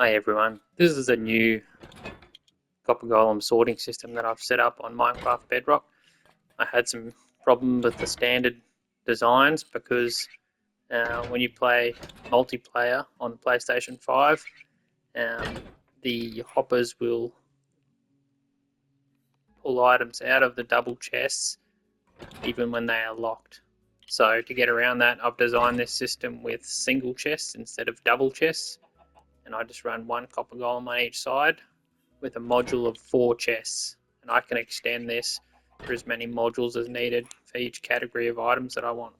Hi everyone, this is a new copper golem sorting system that I've set up on Minecraft Bedrock. I had some problem with the standard designs because when you play multiplayer on PlayStation 5, the hoppers will pull items out of the double chests even when they are locked. So to get around that, I've designed this system with single chests instead of double chests, and I just run one copper golem on each side with a module of 4 chests, and I can extend this for as many modules as needed for each category of items that I want.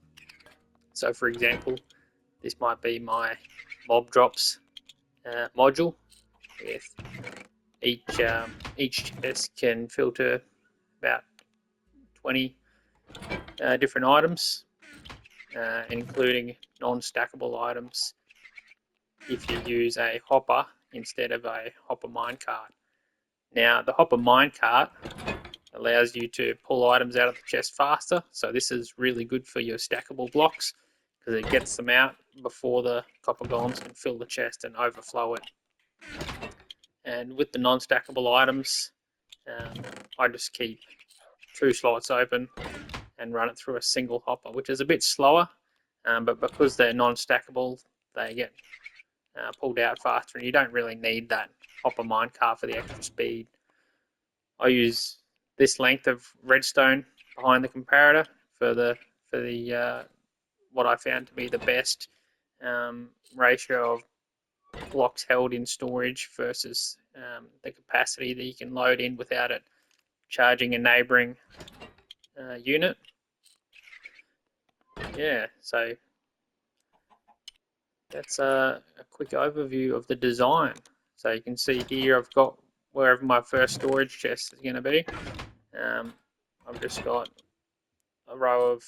So for example, this might be my mob drops module with each chest can filter about 20 different items, including non-stackable items if you use a hopper instead of a hopper minecart. Now, the hopper minecart allows you to pull items out of the chest faster, so this is really good for your stackable blocks because it gets them out before the copper golems can fill the chest and overflow it. And with the non-stackable items, I just keep 2 slots open and run it through a single hopper, which is a bit slower, but because they're non-stackable, they get pulled out faster, and you don't really need that hopper minecart for the extra speed. I use this length of redstone behind the comparator for the what I found to be the best ratio of blocks held in storage versus the capacity that you can load in without it charging a neighboring unit. Yeah, so that's a quick overview of the design. So you can see here I've got wherever my first storage chest is going to be. I've just got a row of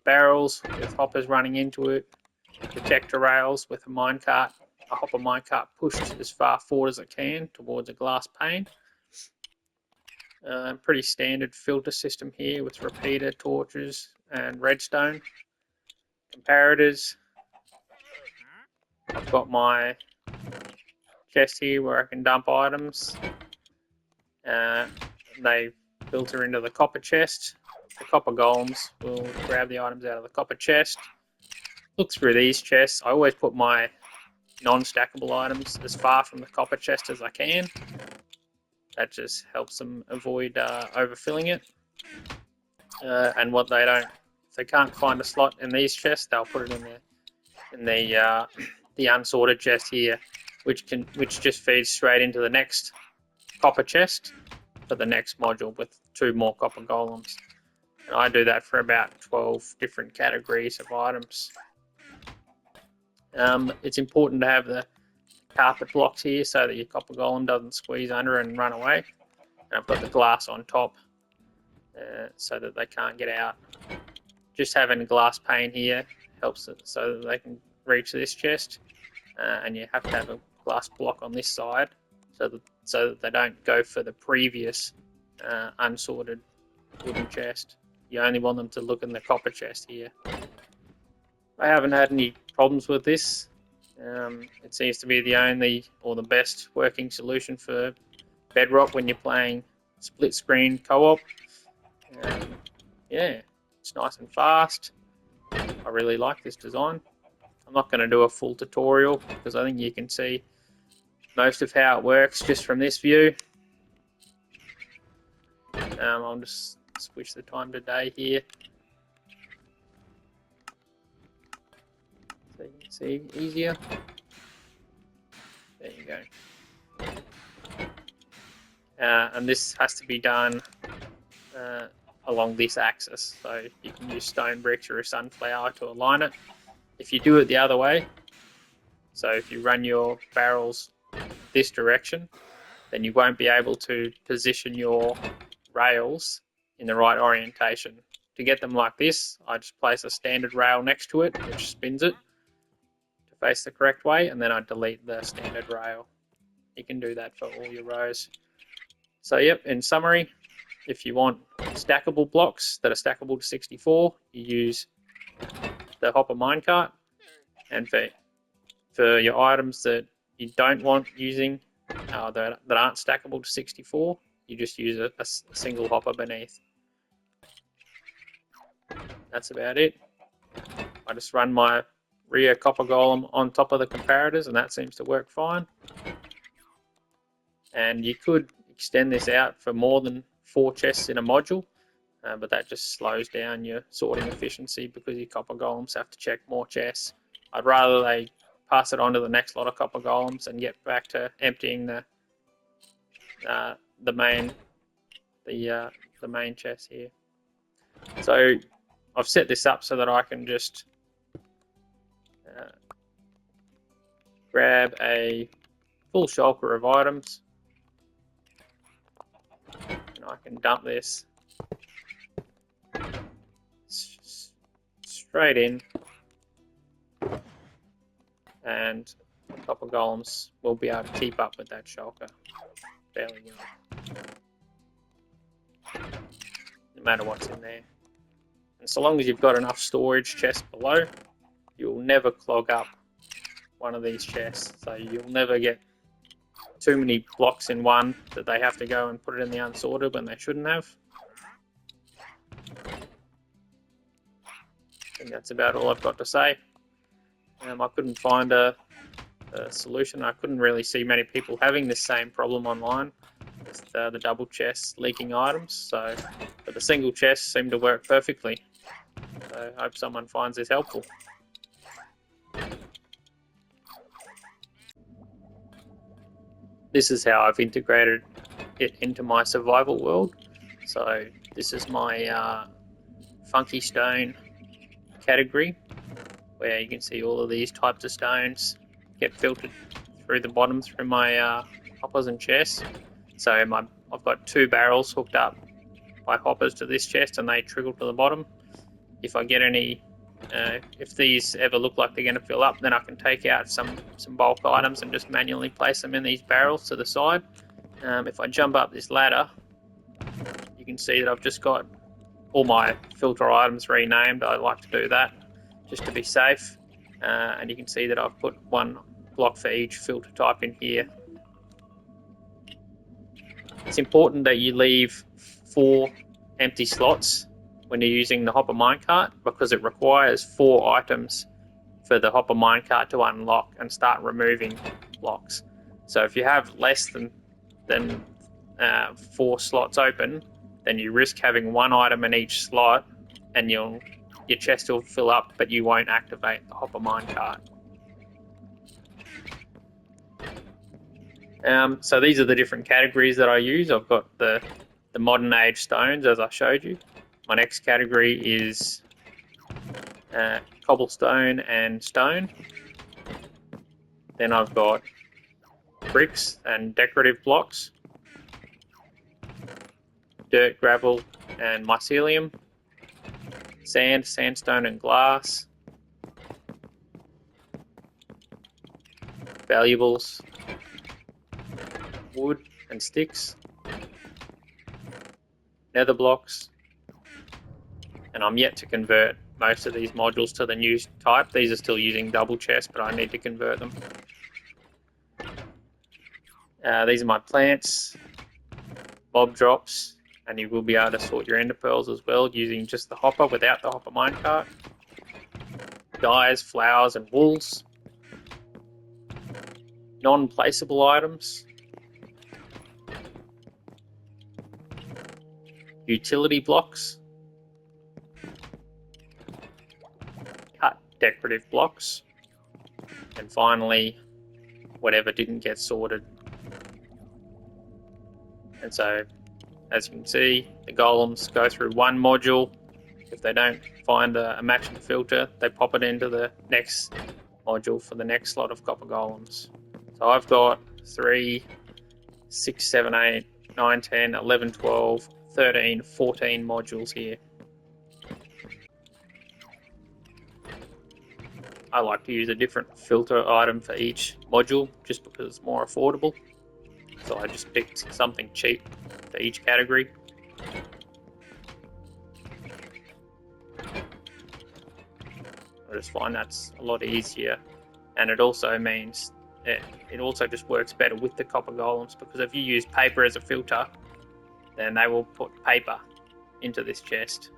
barrels with hoppers running into it, detector rails with a minecart, a hopper minecart pushed as far forward as it can towards a glass pane. Pretty standard filter system here with repeater, torches, and redstone. Comparators. I've got my chest here where I can dump items. They filter into the copper chest. The copper golems will grab the items out of the copper chest, look through these chests. I always put my non-stackable items as far from the copper chest as I can. That just helps them avoid overfilling it. And what they don't, if they can't find a slot in these chests, they'll put it in the unsorted chest here, which just feeds straight into the next copper chest for the next module with 2 more copper golems. And I do that for about 12 different categories of items. It's important to have the carpet blocks here so that your copper golem doesn't squeeze under and run away. And I've got the glass on top so that they can't get out. Just having a glass pane here helps it so that they can reach this chest, and you have to have a glass block on this side so that they don't go for the previous unsorted wooden chest. You only want them to look in the copper chest here. I haven't had any problems with this. It seems to be the only or the best working solution for Bedrock when you're playing split screen co-op. Yeah, it's nice and fast. I really like this design. I'm not going to do a full tutorial because I think you can see most of how it works just from this view. I'll just switch the time to day here so you can see easier. There you go. And this has to be done along this axis, so you can use stone bricks or a sunflower to align it. If you do it the other way, so if you run your barrels this direction, then you won't be able to position your rails in the right orientation. To get them like this, I just place a standard rail next to it, which spins it to face the correct way, and then I delete the standard rail. You can do that for all your rows. So yep, in summary, if you want stackable blocks that are stackable to 64, you use the hopper minecart, and for your items that you don't want using that aren't stackable to 64, you just use a single hopper beneath. That's about it. I just run my rear copper golem on top of the comparators, and that seems to work fine. And you could extend this out for more than 4 chests in a module, but that just slows down your sorting efficiency because your copper golems have to check more chests. I'd rather they pass it on to the next lot of copper golems and get back to emptying the main chest here. So I've set this up so that I can just grab a full shulker of items, and I can dump this straight in, and the copper golems will be able to keep up with that shulker fairly well, no matter what's in there. And so long as you've got enough storage chests below, you'll never clog up one of these chests. So you'll never get too many blocks in one that they have to go and put it in the unsorted when they shouldn't have. I think that's about all I've got to say. I couldn't find a solution. I couldn't really see many people having this same problem online, just the double chests leaking items. So, but the single chests seem to work perfectly. So I hope someone finds this helpful. This is how I've integrated it into my survival world. So this is my funky stone category, where you can see all of these types of stones get filtered through the bottom through my hoppers and chests. So I've got 2 barrels hooked up by hoppers to this chest, and they trickle to the bottom. If I get any, if these ever look like they're going to fill up, then I can take out some bulk items and just manually place them in these barrels to the side. If I jump up this ladder, you can see that I've just got all my filter items renamed. I like to do that just to be safe. And you can see that I've put 1 block for each filter type in here. It's important that you leave 4 empty slots when you're using the hopper minecart, because it requires 4 items for the hopper minecart to unlock and start removing blocks. So if you have less than 4 slots open, then you risk having 1 item in each slot, and your chest will fill up, but you won't activate the hopper minecart. So these are the different categories that I use. I've got the modern age stones, as I showed you. My next category is cobblestone and stone. Then I've got bricks and decorative blocks, dirt, gravel, and mycelium, sand, sandstone, and glass, valuables, wood and sticks, nether blocks, and I'm yet to convert most of these modules to the new type. These are still using double chests, but I need to convert them. These are my plants, mob drops, and you will be able to sort your ender pearls as well using just the hopper without the hopper minecart. Dyes, flowers, and wools. Non-placeable items. Utility blocks. Cut decorative blocks. And finally, whatever didn't get sorted. And so, as you can see, the golems go through 1 module. If they don't find a matching filter, they pop it into the next module for the next slot of copper golems. So I've got 3, 6, 7, 8, 9, 10, 11, 12, 13, 14 modules here. I like to use a different filter item for each module just because it's more affordable. So I just picked something cheap for each category. I just find that's a lot easier, and it also means it also just works better with the copper golems, because if you use paper as a filter, then they will put paper into this chest.